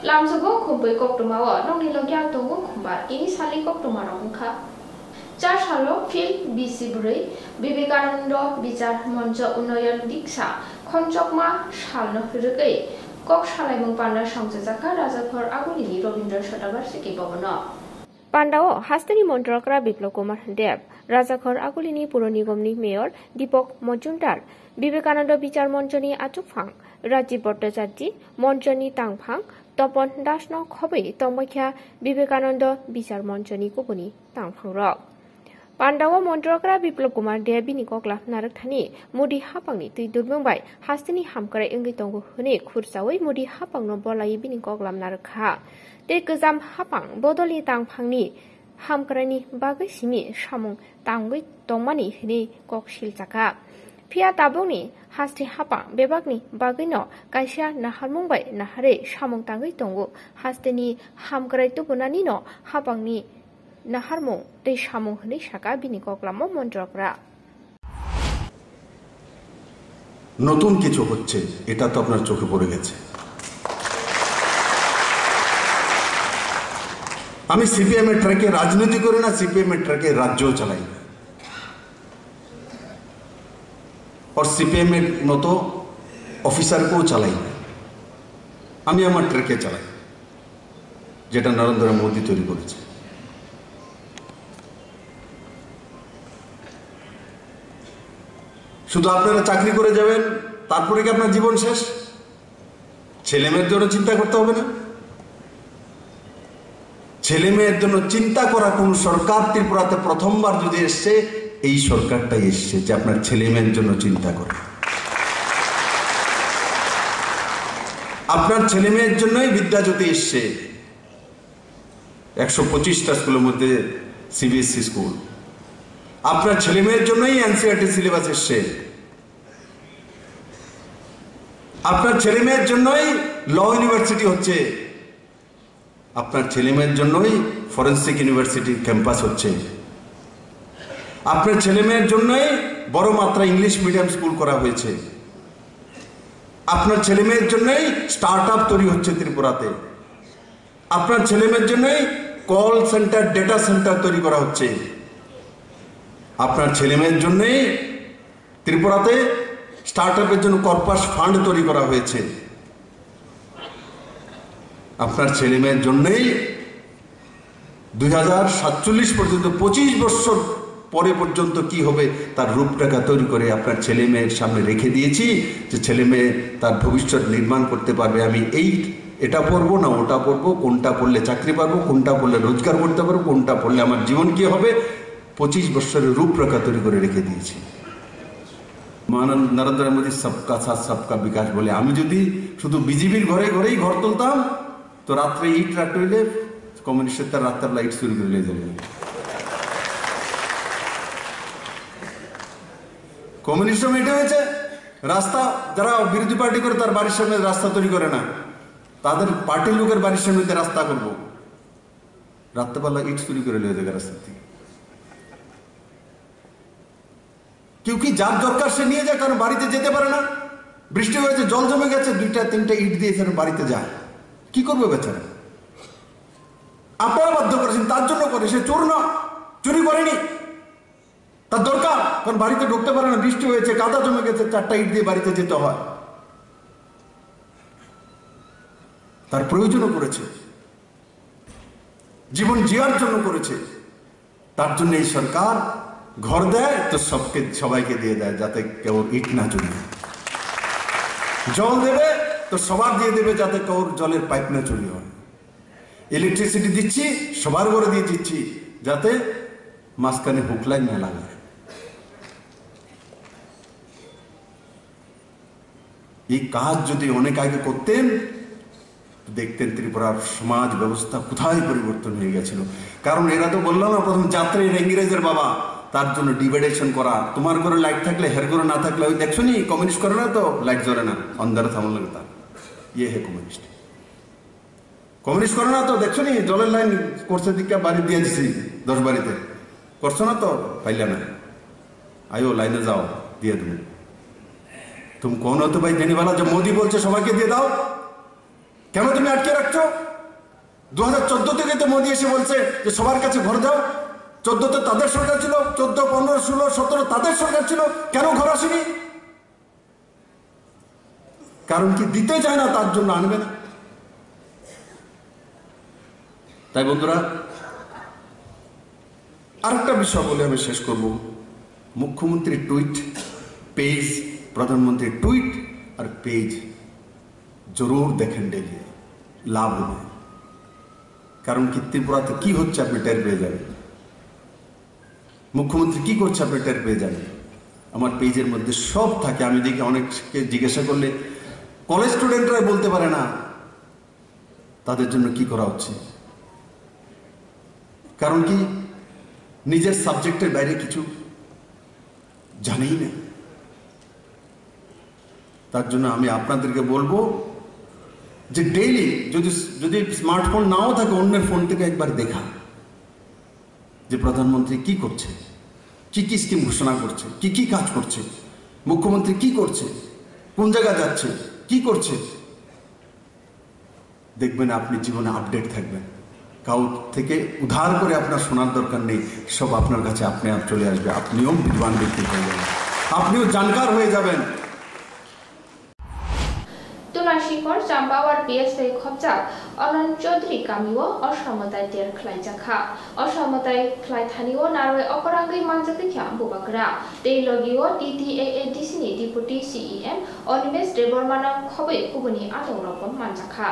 লামজগো খুবই কক্টমাও নংনি লগ্যাং দঙ্গো খুমবা ইনি সালি কক্টমার অংখা 4 সালো ফিল্ড বিসিব্रै বিবেকানন্দ বিচার মঞ্চ উন্নয়ন দীক্ষা খঞ্চকমা সালনো রগै কক সালাইमुं पान्डा সংযোজকা রাজাঘর আগুলিনি রবীন্দ্র শতবার্ষিকী ভবন পান্ডাও হাস্তেনি মন্ত্রকরা বিপ্লব কুমার দেব রাজাঘর আগুলিনি পুর নিগমনি মেয়র দীপক মজুমদার বিবেকানন্দ বিচার মঞ্চনি আচুকফাং রাজীব ভট্টাচার্য মঞ্চনি তাংফাং তপন দাসন খबै তংবাখ্যা বিবেকানন্দ বিচার মঞ্চনি কুবনি তাংফাং রক পান্ডাও মন্ত্রকরা বিপ্লব কুমার দেবিনি ককলা নারকথানি মুদি হাপাংনি তুই দুর্মंबाय हास्तिनि हामकराय इंगै तंगु हने खुरसावै मुदी हापांनो बलायै बिनि ककलाम नारखा ते गोजाम हापां बदलि तांफांनि हामकरायनि बागै सिमि सामुं तांगै तंमानि हने ककसिल जाका फिया ताबुंनि हास्ति हापां बेबागनि बागैनो कायसा नाहारमुंबाय नाहारै सामुं तांगै तंगु हास्तिनि हामकराय तुबुनानिनो हापांनि नाहारमुं दै सामुं हनै साका बिनि ककलामो मन्त्रकरा নতুন কিছু হচ্ছে এটা তো আপনার চোখে পড়ে গেছে আমি সিপিএম এর ট্র্যাকে রাজনীতি করি না সিপিএম এর ট্র্যাকে রাজ্যও চালাই না और সিপিএম এর মতো অফিসারকেও চালাই না আমি আমার ট্র্যাকে চালাই যেটা নরেন্দ্র মোদী তৈরি করেছে শুধু আপনারা চাকরি করে যাবেন তারপরে কি আপনার জীবন শেষ ছেলেমেয়ের জন্য চিন্তা করতে হবে না ছেলেমেয়ের জন্য চিন্তা করা কোন সরকার ত্রিপুরাতে প্রথমবার যদি এসছে এই সরকারটাই এসছে যে আপনার ছেলেমেয়ের জন্য চিন্তা করে আপনার ছেলেমেয়ের জন্যই বিদ্যাজ্যোতি এসছে 125টা স্কুলের মধ্যে সিবিএসই স্কুল আপনার ছেলেমেয়ের জন্যই এনসিইআরটি সিলেবাস এসছে আপনার ছেলেমেয়ের জন্যই ল ইউনিভার্সিটি হচ্ছে আপনার ছেলেমেয়ের জন্যই ফরেনসিক ইউনিভার্সিটি ক্যাম্পাস হচ্ছে আপনার ছেলেমেয়ের জন্যই বড় মাত্রা ইংলিশ মিডিয়াম স্কুল করা হয়েছে আপনার ছেলেমেয়ের জন্যই স্টার্টআপ তৈরি হচ্ছে ত্রিপুরাতে আপনার ছেলেমেয়ের জন্যই কল সেন্টার ডেটা সেন্টার তৈরি করা হচ্ছে আপনার ছেলেমেয়ের জন্যই ত্রিপুরাতে স্টার্টআপের জন্য কর্পাস ফান্ড তৈরি করা হয়েছে আপনার ছেলেমেয়ের জন্যই 2047 পর্যন্ত 25 বছর পরে পর্যন্ত কি হবে তার রূপরেখা তৈরি করে আপনার ছেলেমেয়ের সামনে রেখে দিয়েছি যে ছেলেমেয়ে তার ভবিষ্যৎ নির্মাণ করতে পারবে আমি এটা পড়বো না ওটা পড়বো কোনটা পড়লে চাকরি পাবো কোনটা পড়লে রোজগার করতে পারবো কোনটা পড়লে আমার জীবন কি হবে 25 বছরের রূপরেখা তৈরি করে রেখে দিয়েছি নরেন্দ্র মোদী সবকা সাথ সবকা বিকাশ বলে আমি যদি শুধু বিজেপির ঘরে ঘরেই ঘর তুলতাম তো রাত্রে ইট রাখতে হইলে কমিউনিস্টের তার রাত্রের লাইট শুরু করে যাবে কমিউনিস্ট এটা হয়েছে রাস্তা যারা বিরোধী পার্টি করে তার বাড়ির সামনে রাস্তা তৈরি করে না তাদের পার্টির লোকের বাড়ির সামনে রাস্তা করবো রাত্রেবেলা ইট চুরি করে লিয়ে যাবে রাস্তা থেকে क्योंकि যার দরকার সে নিয়ে যায় কারণ বাড়িতে যেতে পারে না বৃষ্টি হয়েছে জল জমে গেছে 2টা 3টা ইট দিয়ে এখানে বাড়িতে যায় কি করবে বেচারা আপনারা বাধ্য করেছেন তার জন্য করে সে চোর না চুরি করেনি তার দরকার কারণ বাড়িতে ঢুকতে পারে না বৃষ্টি হয়েছে কাদা জমে গেছে 4টা ইট দিয়ে বাড়িতে যেতে হয় তার প্রয়োজনও করেছে জীবন জিয়ার জন্য করেছে তার জন্য এই সরকার ঘর দেয় তো সবাইকে দিয়ে দেয় যাতে কেউ ইট না চুরি জল দেবে তো সবার দিয়ে দেবে যাতে কেউ জলের পাইপ না চুরি হয় ইলেকট্রিসিটি দিচ্ছি সবার ঘরে দিয়ে দিচ্ছি যাতে মাঝখানে হুক লাইন না লাগে এই কাজ যদি অনেক আগে করতেন দেখতেন ত্রিপুরার সমাজ ব্যবস্থা কোথায় পরিবর্তন হয়ে গেছিল কারণ এরা তো বললাম না প্রথম যাত্রা ইংরেজের বাবা তার জন্য ডিভাইডেশন করা তোমার ঘরে লাইট থাকলে হের ঘরে না থাকলে ওই দেখছো নি কমিউনিস্ট করে না তো লাইট জ্বলে না অন্ধারে থামন লাগে তার ইয়ে হে কমিউনিস্ট করে না তো দেখছো নি জলের লাইন করছে দিকে বাড়ি দিয়ে দিছি 10 বাড়িতে করছো না তো পাইলে না আয়ো লাইনে যাও দিয়ে তুমি कौन हो तो भाई देने वाला जब मोदी बोलते सबाई के दे दाओ কেন তুমি আটকে রাখছো? 2014 থেকে তো মোদী এসে বলছে যে সবার কাছে ঘর দাও। 14 তাদের সরকার ছিল, 14, 15, 16, 17 তাদের সরকার ছিল, কেন ঘর আসেনি? কারণ কি দিতে চায় না, তার জন্য আনবে না। তাই বন্ধুরা, আরেকটা বিষয় বলে আমি শেষ করব। মুখ্যমন্ত্রীর টুইট পেজ, প্রধানমন্ত্রীর টুইট আর পেজ জরুর দেখেন, ডেলি লাভ হবে। কারণ কি ত্রিপুরাতে কি হচ্ছে আপনি টের পেয়ে যাবেন, মুখ্যমন্ত্রী কি করছে আপনি টের পেয়ে যাবেন। আমার পেজের মধ্যে সব থাকে। আমি দেখি অনেককে জিজ্ঞাসা করলে কলেজ স্টুডেন্টরা বলতে পারে না তাদের জন্য কি করা হচ্ছে। কারণ কি নিজের সাবজেক্টের বাইরে কিছু জানেই না। তার জন্য আমি আপনাদেরকে বলবো যে ডেইলি যদি স্মার্টফোন নাও থাকে, অন্যের ফোন থেকে একবার দেখা যে প্রধানমন্ত্রী কি করছে, কি কি স্কিম ঘোষণা করছে, কি কি কাজ করছে, মুখ্যমন্ত্রী কি করছে, কোন জায়গায় যাচ্ছে, কি করছে। দেখবেন আপনি জীবনে আপডেট থাকবেন। কাউ থেকে উধার করে আপনার শোনার দরকার নেই, সব আপনার কাছে আপনি আপ চলে আসবে। আপনিও বিদ্বান ব্যক্তি হয়ে যাবেন, আপনিও জানকার হয়ে যাবেন। তুলাশিখর চাম্পাওয়ার পিএসএ খবজাক অনন্ত চৌধুরী গামিও অসমতায় টের খ্লাইজাখা অসমতায় খ্লাইথানিও নারয় অপরাঙ্গৈ মানজাকিখা বুবাগ্রা তেইলগিও টিটিএএডিসিনি ডিপুটি সিইএম অনিমেশ দেববর্মানা খबै কুবুনি আদং রকম মানজাখা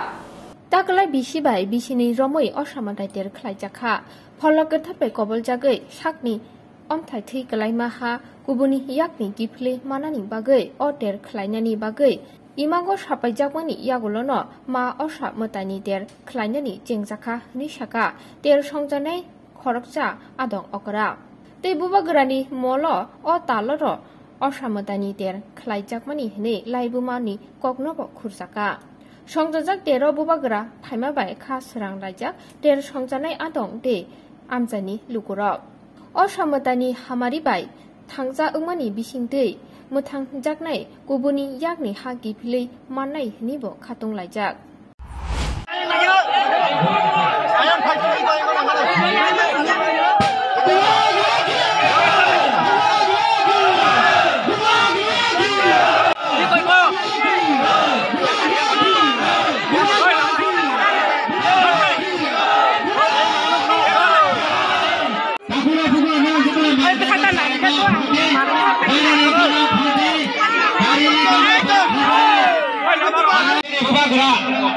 তাকলাই বিসিবাই बिसिनि रमै असामादाय टेर ख्लाइजाखा फलक थापै कबल जागै साकनि अमथाय थै कलाइमाहा गुबुनि याकनि गिफ्ले मानानि बागै अ टेर ख्लाइनानि बागै इमागो सापाइजाकमानि यागुलनो मा असा मतानि टेर ख्लाइनानि जेंजाखा निसाका टेर संजानाय खरकजा आदं अकरा तै बुबागरानि मल अ तालर असामतानि टेर ख्लाइजाकमानि हनै लाइबुमानि कग्नब खुरजाका সংযোজক তের বুবাগ্রা ফাইমাবাই খা সরাং রাইজাক তের সংজানাই আদং দে আমজানি লুকুরক অসমতানি হামারি বাই থাংজা উমানি বিসিং दै মুথাং জাকনাই গুবুনি ইয়াকনি हा गिफिलै माननाय हनिबो खातुं लाइजाक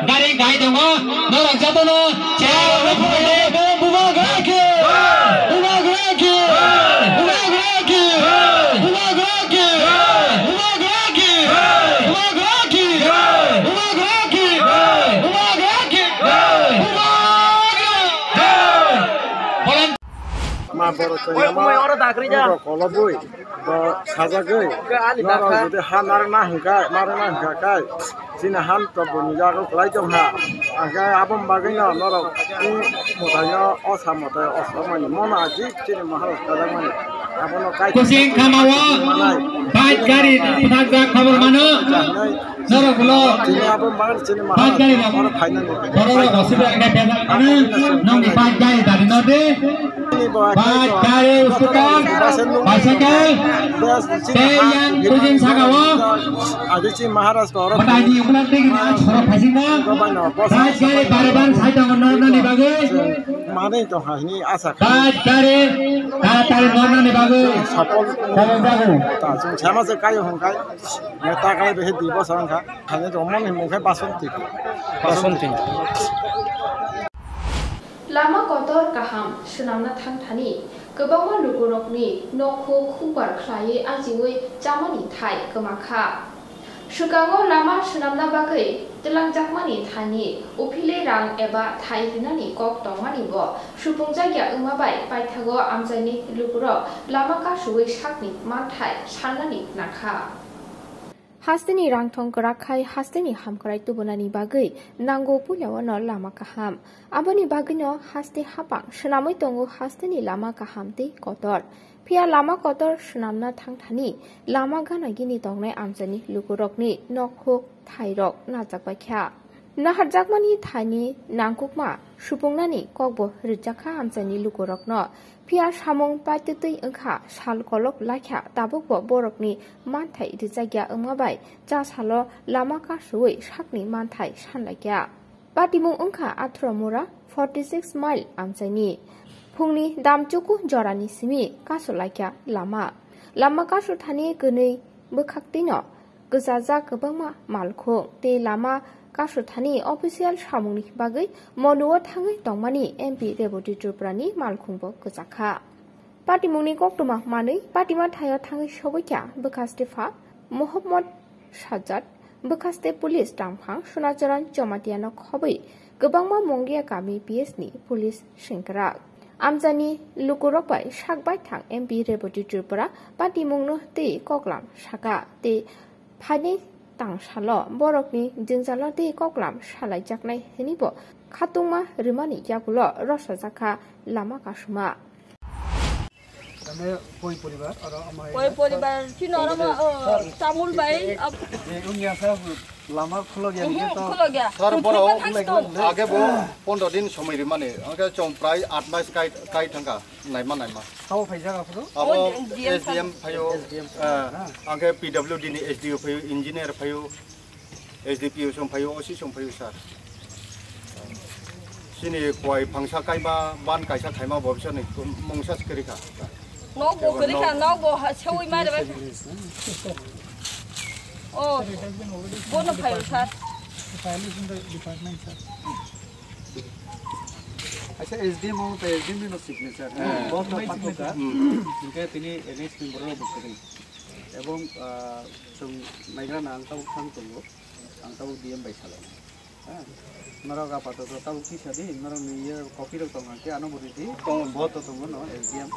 dari gai dong norok jatono cewek bubagrake ma boro tanya ma kalau boy sajagai naro jadi hanar na hingga kai sini han to buni jago kelai jom ha angkai abang bagai naro ini mudanya osamani mana aji sini mahal kadang mana abang no kai kucing kamawa bait gari tagga khabar mano naro gulo sini abang bagai sini mahal orang final boro osida ka beda anu nong bait gari dari node bait gari usukan bicycle yang kucing sagawa aji sini Maharashtra orang batani ulang tinggi choro phasina bait gari baraban saitang norna ni bagai mana itu ini asa bait gari taratari norna ni bagai sapol kamu bagu ta jung chama se kayo hongkai ta kai behe dibo sarangka hanya romon ni mukhe basonti Lama कदर गाहाम सोनामना थांथानि गोबां लुगुरकनि नखौ खुबार ख्लायै आजिङै जामानि थाय गोमाखा सुगाङाव लामा सोनामना बागै तेलांजाकमानि थानि उफिले रां एबा थाय हिनानि कक दंमानिबो सुबुं जायगा उमाबाय बायथागो आमजायनि लुगुरक लामा गासुयै साकनि मानथाय साननानि नाखा हास्तेनि रांथं गराखाय हास्तेनि हामखराय तुबनानि बागै नांगौ पुलावनो लामा काहाम आबनि बागैनो हास्ते हापां सोनामै दंगो हास्तेनि लामा काहामते कतर फिया लामा कतर सोनामना थांथानि लामा गानागिनि दंनाय आमजानि लुगुरकनि नखौ थाइरक नाजाकबायख्या नाहारजाकमानि थानि नांकुकमा सुपुंनानि ककबो रिजाखा हामजानि लुकुरकनो फिया सामं पाइतुतै ओंखा साल कलक लाख्या ताबुकबो बरकनि मानथाय रिजाग्या ओंमाबाय जा सालो लामा कासुयै साकनि मानथाय सानलाग्या पाटिमुं ओंखा आथ्रमुरा 46 माइल आमजानि फुंनि दामचुकु जरानि सिमि कासुलाग्या लामा कासु थानि गनै बोखाक्तिनो गोजाजा गोबांमा मालखौ ते लामा कासुथानि अफिसियेल सामुंनि बागै मनुआ थाङै दंमानि एमपि रेबती त्रिपुरानि मालखुंबो गोजाखा पाटिमुंनि कक्टमा मानै पाटिमा थाया थाङै सबैख्या बोखास्तेफा मोहम्मद साजाद बोखास्ते पुलिस दांफां सुनाचरन जमातियानो खबै गोबांमा मंगिया गामि पिएसनि पुलिस सिंकरा आमजानि लुकुरकबाय साकबाय थां एमपि रेबती त्रिपुरा पाटिमुंनो ते ककलाम साका ते फाइनै तांसालो बरकनि जोंजालो ते ककलाम सालायजाकनाय हेनिबो खातुंमा रिमानि यागुलो रसजाखा लामा कासुमा कोई परिवार की नरम तामुल भाई अब लामा खुलो गया खुलो गया सर बरो आगे बो 15 दिन समय रिमाने आगे चों प्राय 8 मास काई थांगा नायमा हाव फाइजागा फुरो अब एसडीएम फायो आगे पीडब्ल्यूडी नि एसडीओ फायो इंजिनियर फायो एसडीपीओ सं फायो ओसी सं फायो सर सिनि कोइ फांसा काइमा बान काइसा थाइमा बबसा नि मंसा सिकरिखा नो गो करिखा नो गो छौइ मारे ओ बोनो फायो सर डिपार्टमेंट सर अच्छा एसडीएम हो तो एसडीएम नो सिग्नेचर बहुत पाटोका इनके तिनी एनएस मेंबर बकरै एवं जों नायग्रा आंताव थां दंगो आंताव डीएम बायसाला नरग आपात तो ताव की सादि नरग निये कॉपी रो तंगा के आनो बरिदि तो बहुत तो तंगो न एसडीएम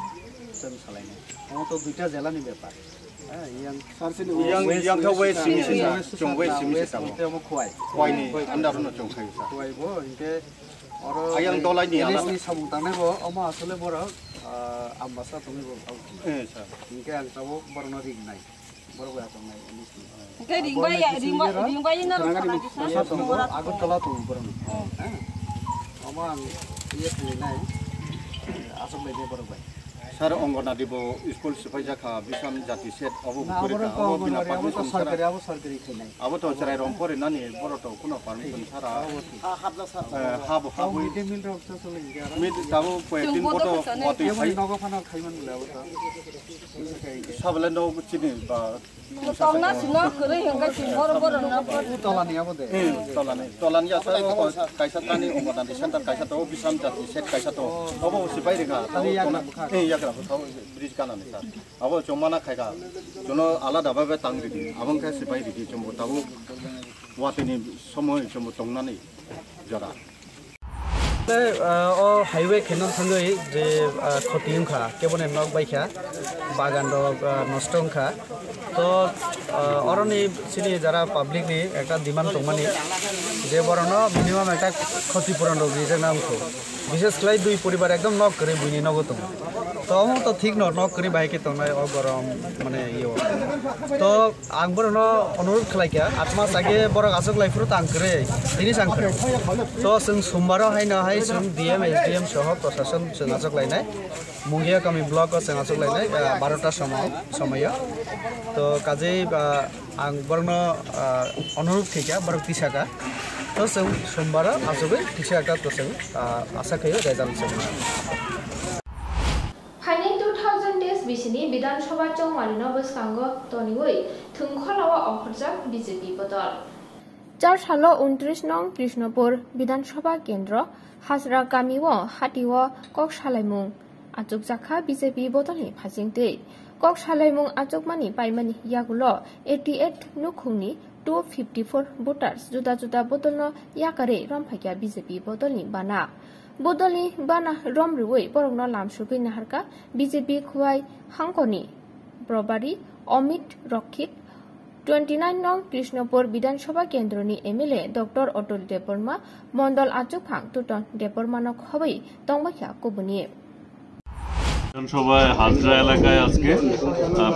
जों सालायने हम तो दुइटा जिल्ला नि व्यापार yang ke wei simi jong wei simi sa te mo khwai ni andar no chong khai sa khwai bo inke oro ayang dolai ni ala ni samung tane bo ama asole bora ambasa tumi bo sa inke ang tabo borno ring nai boro ba tong nai ni ke ring bai na agut tola tu borno ama ye thai nai asam le boro bai sir anganwadi बो school सफाई जाखा बिसाम जाति set अबो पुरेका अबो बिना permission सरकारी खैनाय अबो तो चराय रम परे नानि बरतो कुनो permission सारा हाबला सर हाबो मिड मिल रक तो चले गया मिड दाबो पयतिन बतो मते फाइ नगो फाना खाइमान बुलाबो त सबले नो चिनि बा तलना सिना करे हंगा सिंगर बर न तलानि आबो दे तलानि या सर काइसा तानि अंगनादी सेंटर काइसा तो बिसाम जाति सेट काइसा तो अबो सिपाइ रेखा याग्रा ब्रिज कानानै सर अब जमाना खायगा जनो आलादा बाबे तांगिदि आबंखा सिपाइ दिदि जम्बो ताबो वातिनि समय जम्बो तंनानै जरा ओ हाईवे खेनन संगै जे खतिंखा केबने नक बाइखा बागान नष्ट ओंखा तो अरनि सिनि जारा पाब्लिक नि एकटा डिमान्ड तंमानि जे बरनो मिनिमाम एकटा क्षतिपूरण रगि जनामखौ विशेष क्लाइ दुई परिवार एकदम नक करे बुनि नगत तो हम तो ठीक नक करे बाइके तंनाय अ गरम माने इयो तो आं बरनो अनुरोध खालायका आत्मा सागे बरक आसक लाइफरो तां करे दिनि सांख तो जों सोमबार हायना हाय जों डीएम एसडीएम सह प्रशासन जों आसक लायनाय मुंगिया गामि ब्लक जों आसक लायनाय 12टा समय तो काजे आं बरनो अनुरोध खायका बरक तिसाका तो जों सोमबार आसबै तिसाका तो जों आसा खायो रेजाल्ट जों फाइनेल 2000 days बिसिनि विधानसभा चौमालिनो बसखांगो तनिवै थुंखलावा अखरजाक बीजेपी बदल 4 सालो 29 नং कृष्णपुर विधानसभा केन्द्र हाजरा गामिओ हाटिओ कक सालायमुं आजुक जाखा बीजेपी बदलनि फाजिंतै कक सालायमुं आजुकमानि पाइमानि यागुलो 88 नुखुंनि 254 voters जुदा जुदा बदलनो याकारे रमफाइया बीजेपी बदलनि बाना बदलनि बाना रमरुवै बरंनो लामसुगै नाहारका बीजेपी खुवाइ हांकनि ब्रबारी अमित रक्षित 29 नং कृष्णपुर विधानसभा केन्द्रनि एमएलए डॉक्टर अतुल देबबर्मा मंडल आजुफां तुतन देबबर्मानो खबै तंबाख्या कुबुनि বিধানসভায় হাজরা এলাকায় আজকে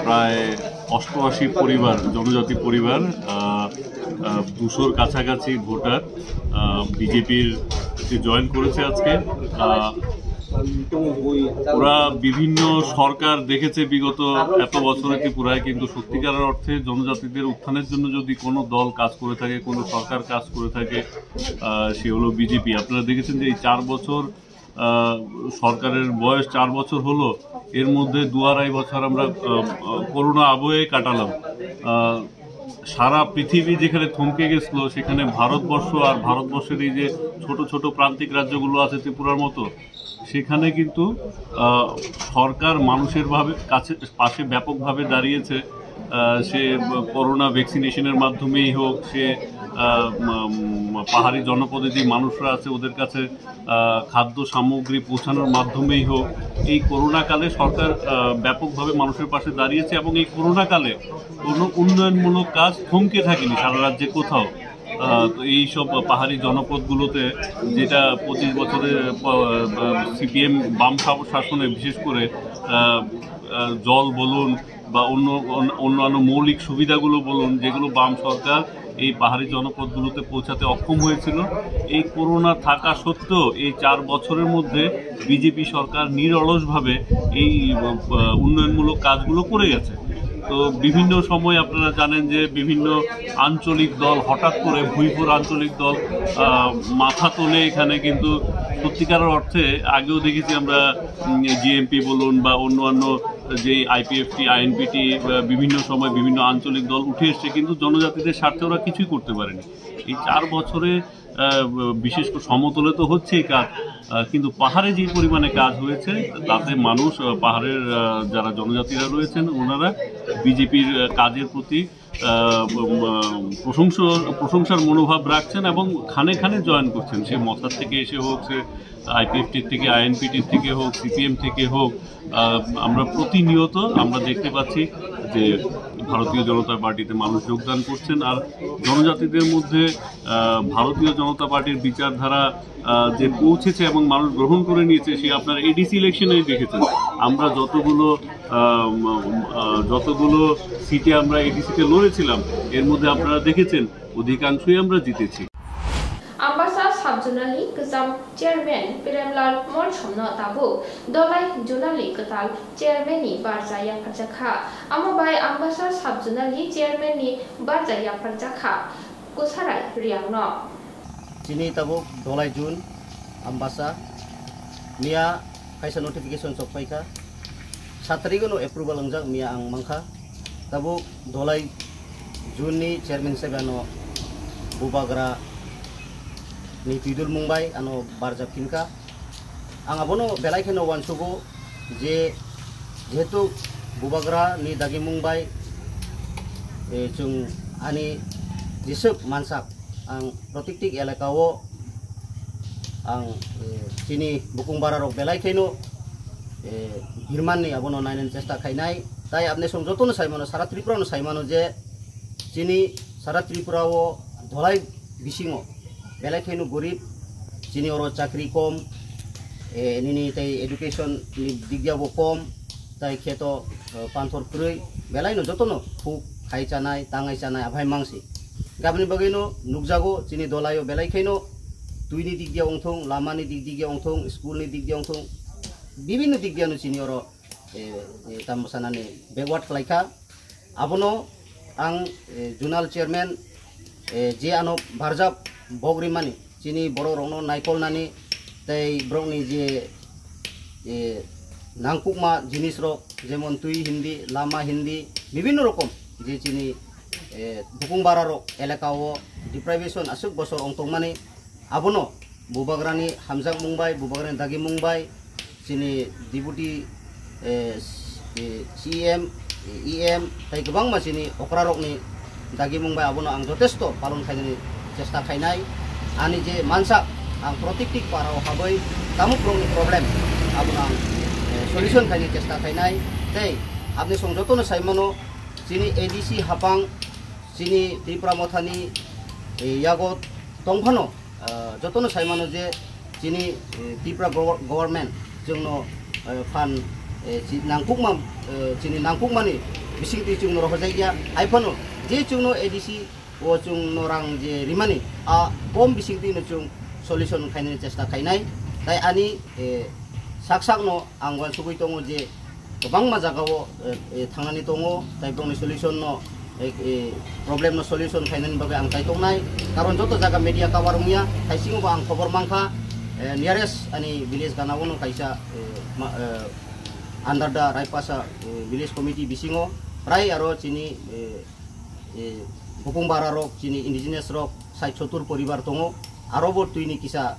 প্রায় 88 পরিবার, জনজাতি পরিবার, 200-র কাছাকাছি ভোটার বিজেপির জয়েন করেছে আজকে। ওরা বিভিন্ন সরকার দেখেছে বিগত এত বছরে ত্রিপুরায়, কিন্তু সত্যিকারের অর্থে জনজাতিদের উত্থানের জন্য যদি কোনো দল কাজ করে থাকে, কোনো সরকার কাজ করে থাকে, সে হলো বিজেপি। আপনারা দেখেছেন যে এই 4 বছর সরকারের বয়স 4 বছর হলো, এর মধ্যে 2-2.5 বছর আমরা করোনা আবহে কাটালাম। সারা পৃথিবী যেখানে থমকে গেছিল, সেখানে ভারতবর্ষ আর ভারতবর্ষের এই যে ছোট ছোট প্রান্তিক রাজ্যগুলো আছে ত্রিপুরার মতো, সেখানে কিন্তু সরকার মানুষের পাশে ব্যাপকভাবে দাঁড়িয়েছে। সে করোনা ভ্যাকসিনেশনের মাধ্যমেই হোক, সে পাহাড়ি জনপদে যে মানুষরা আছে ওদের কাছে খাদ্য সামগ্রী পৌঁছানোর মাধ্যমেই হোক, এই করোনাকালে সরকার ব্যাপকভাবে মানুষের পাশে দাঁড়িয়েছে। এবং এই করোনাকালে কোনো উন্নয়নমূলক কাজ থমকে থাকেনি সারা রাজ্যে কোথাও। তো এইসব পাহাড়ি জনপদগুলোতে, যেটা 25 বছরের সিপিএম বাম শাসনে বিশেষ করে জল বলুন বা অন্যান্য মৌলিক সুবিধাগুলো বলুন, যেগুলো বাম সরকার এই পাহাড়ি জনপদগুলোতে পৌঁছাতে অক্ষম হয়েছিল, এই করোনা থাকা সত্ত্বেও এই 4 বছরের মধ্যে বিজেপি সরকার নিরলসভাবে এই উন্নয়নমূলক কাজগুলো করে গেছে। তো বিভিন্ন সময় আপনারা জানেন যে বিভিন্ন আঞ্চলিক দল হঠাৎ করে, ভুইপুর আঞ্চলিক দল মাথা তোলে এখানে, কিন্তু সত্যিকারের অর্থে আগেও দেখেছি আমরা, জিএমপি বলুন বা অন্যান্য যে আইপিএফটি, আইএনপিটি, বিভিন্ন সময় বিভিন্ন আঞ্চলিক দল উঠে এসছে, কিন্তু জনজাতিদের স্বার্থে ওরা কিছুই করতে পারেনি। এই 4 বছরে বিশেষ করে সমতলে তো হচ্ছেই কাজ, কিন্তু পাহাড়ে যে পরিমাণে কাজ হয়েছে তাতে মানুষ, পাহাড়ের যারা জনজাতিরা রয়েছেন ওনারা বিজেপির কাজের প্রতি প্রশংসার মনোভাব রাখছেন এবং খানে খানে জয়েন করছেন। সে মথার থেকে এসে হোক, সে আইপিএফটির থেকে, আইএনপিটির থেকে হোক, সিপিএম থেকে হোক, আমরা প্রতিনিয়ত আমরা দেখতে পাচ্ছি যে ভারতীয় জনতা পার্টিতে মানুষ যোগদান করছেন। আর জনজাতিদের মধ্যে ভারতীয় জনতা পার্টির বিচারধারা যে পৌঁছেছে এবং মানুষ গ্রহণ করে নিয়েছে, সে আপনার এডিসি ইলেকশনেই দেখেছেন। আমরা যতগুলো সিটে আমরা এডিসিতে লড়েছিলাম, এর মধ্যে আপনারা দেখেছেন অধিকাংশই আমরা জিতেছি। Ambasa Sabjunali Kazam Chairman Piremlal Molchomno Tabu Dolai Junali Katal Chairman ni Barzaya Parjaka Amabai Ambasa Sabjunali Chairman ni Barzaya Parjaka Kusarai Riangno Sini Tabu Dolai Jun Ambasa Mia kaisa notification sokpaika Satrigono approval angjak Mia ang mangkha Tabu Dolai Jun ni Chairman sebano Bubagra ni Tidul Mumbai ano Barjab Kinka ang abono belai kheno wansugo je jehetu Bubagra ni Dagi Mumbai chung ani jisuk mansak ang protektik elakao ang sini bukung bararok belai kheno hirman ni abono nainen chesta khainai tai apne som jotono saimano sara Tripura no saimano je sini sara Tripura o dholai bisingo belai kheno gorib sini oro chakri kom nini tai education ni digya bo kom tai kheto panthor prui belai no jotono phuk khai chanai tangai chanai abhai mangsi gabni bagino nukjago sini dolayo belai kheno tuini digya ongthong lamani digya ongthong school ni digya ongthong bibinno digya no sini oro tamsanani backward khlaika abono ang junal chairman je ano Barjab Bogri mani sini boro rongno naikol nani tai brongni je nangkukma jinis rok jemon tui hindi lama hindi bibinno rokom je sini bukung bara rok elakao deprivation asuk bosor ongtong mani abono Bubagrani Hamzak Mumbai Bubagrani Dagi Mumbai sini deputy CM EM tai gobang ma sini okra rok ni Dagi Mumbai abono ang jotesto palon khaini chesta khainai ani je mansa ang protektik parao habai tamu prongni problem abuna solution khaini chesta khainai tei apni songjoto no saimano sini ADC hapang sini Tripura mothani yago tongphano joto no saimano je sini Tripura government jongno fan nangkukma chini nangkukmani bising ti chung noro hojaiya aipano je chung no ADC o chung norang je rimani a bom bising ti no chung solution khainani chesta khainai tai ani saksak no angwan sugui tongo je gobang ma jagao thangnani tongo tai bongni solution no problem no solution khainani bagai ang tai tongnai karon joto jaga media kawarungya kaisingo ba ang khobor mangkha nearest ani village ganawono kaisa under the Raipasa village committee bisingo prai aro chini Bupung Bararok chini indigenous rock sai chotur poribar tongo aro bor tuini kisa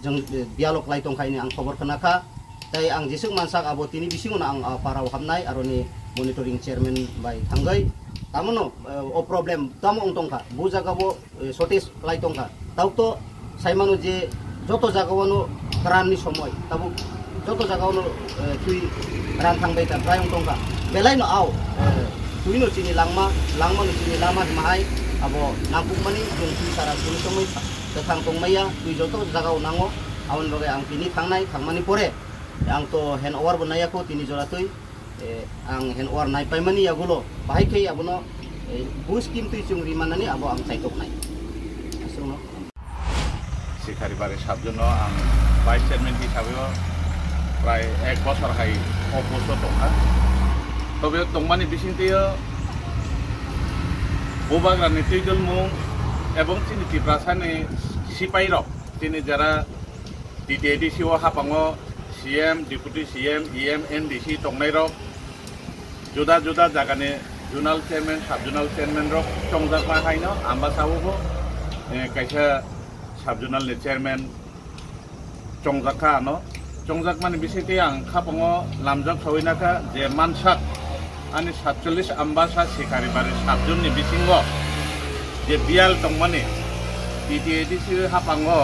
jeng dialog lai tong kaini ang khobor kanaka tai ang jesuk mansak abo tini bisingo na ang para hamnai aro ni monitoring chairman by thangai tamono o problem tamo ong tongka bu jaga bo shortage lai tongka tauto saimano je joto jaga wono karani somoy tabu joto jaga wono tui ran thangbai ta prayong tongka belai no au tui no chini langma no chini lama mahai abo nangkuk mani jung tui sara tui somoy tathang tongmaya tui joto jaga onango awon bagai ang pini thangnai thangmani pore ang to hand over bonaya ko tini jora tui ang hand over nai paimani agulo bahai khei abono bu scheme tui chung rimanani abo ang saitok nai asungno শিকারি বারে সাতজনও আং vice chairman হিসাবেও প্রায় 1 বছর high অবসর দংখা তবে দংমানি বিসিংতেও বোবাগ্রানি তৈজলমুং এবং তিনি ত্রিপ্রাসানি সিপাইরক তিনি যারা DDADC ও হাপাঙো CM deputy CM EM NDC টংনাইরক जुदा जुदा জাগানি zonal chairman sub zonal chairman রক টংজাকমা হাইনো আম্বাসাবো কাইসা সাবজোনাল চেয়ারম্যান চংজাকা no চংজাক মানে বিশেষে আং খাপঙো লামজাক সওইনাকা যে মানসাক ani 47 ambasa sikari bare sabjonni bisingo je bial tongmani DDADC hapango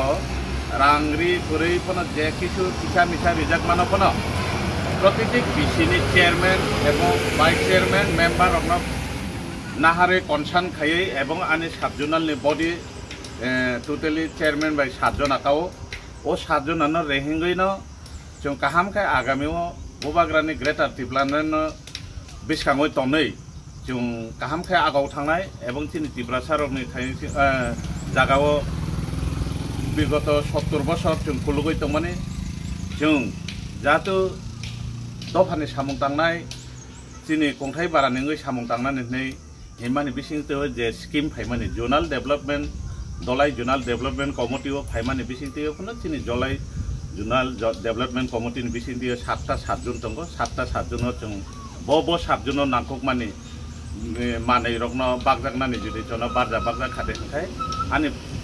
rangri purei pono je kisu kisa misa rijak mano pono প্রতিটি বিসিনি চেয়ারম্যান এবং ভাইস চেয়ারম্যান মেম্বার অফ নাহারে কনসার্ন খাইয়ে এবং আনি sub zonal body totally chairman by 7 জন আকাও ও 7 জন আনো রেহিঙ্গইনো जों काहामखाय आगामियाव बोबाग्रानि ग्रेटार टिप्लानन बिसखाङै तनै जों काहामखाय आगाव थांनाय एबं तिनि टिब्रासारनि जागाव बिगत 70 बছর जों खुलुगै तंमाने जों जातु दफानि सामुं तांनाय तिनि कंथाय बारानिङै सामुं तांनानै हिमानि बिसिंतो जे स्किम फाइमानि जोनाल डेभलपमेन्ट दलाई जोनाल डेभलपमेन्ट कमिटिव फाइमानि बिसिंतो फुनो तिनि जलाई जोनाल डेभलपमेन्ट कमिटिनि बिसिंतो 7 जन दङ 7 जन जों बबो 7 जन नांखक मानि मानै रगनो बागजागनानि जुदि जन बारजा बागजा खादेखाय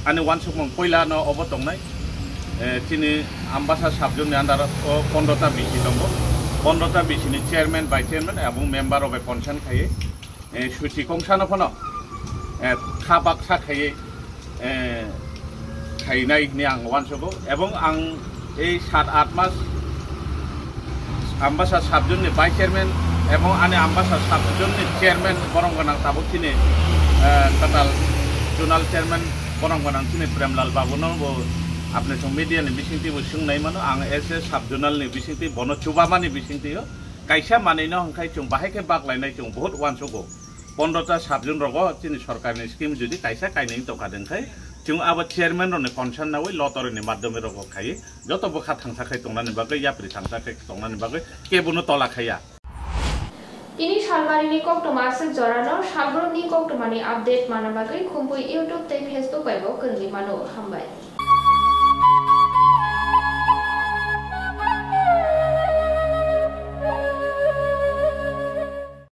आनि वानसुमं पहिला न अबतंनाय तिनि आम्बासा 7 जननि आन्डार 15टा बिसि दङ 15टा बिसिनि चेयारमेन भाइस चेयारमेन एबं मेम्बार अफ कनसार्न खायै सुचि कंसानो फनो खाबाक साखायै खायनायनि आं वानसुगो एबं आं এই 7-8 মাস आम्बासा 7 जननि भाइस चेयारमेन एबं आनि आम्बासा 7 जननि चेयारमेन बरंगनां ताबुथिनि टोटाल जोनाल चेयारमेन बरंगनां तिनि प्रेमलाल बाबुनो आपने जों मीडियानि बिसिंति सुंनाय मानो आं एसे सब जोनालनि बिसिंति बनो चुबामानि बिसिंति कायसा मानैनो हंखाय जों बाहायके बागलायनाय जों बहुत वानसुगो 15टा 7 जन रगो तिनि सरकारनि स्किम जुदि कायसा कायनै दखादेनखाय जों आबाद चेयारमेन रने कनसार्न नावै लटरनि माध्यमे रगो खाय जत बखा थांसाखै तंनानि बागै याप्रि थांसाखै तंनानि बागै केबुनो तला खाया তিনি সালবারিনি কক্টমাসে জরানো সাগরনি কক্টমানি আপডেট মানা বাগৈ খুম্পুই ইউটিউব তে ফেসবুক পাইবো কনলি মানো হামবাই।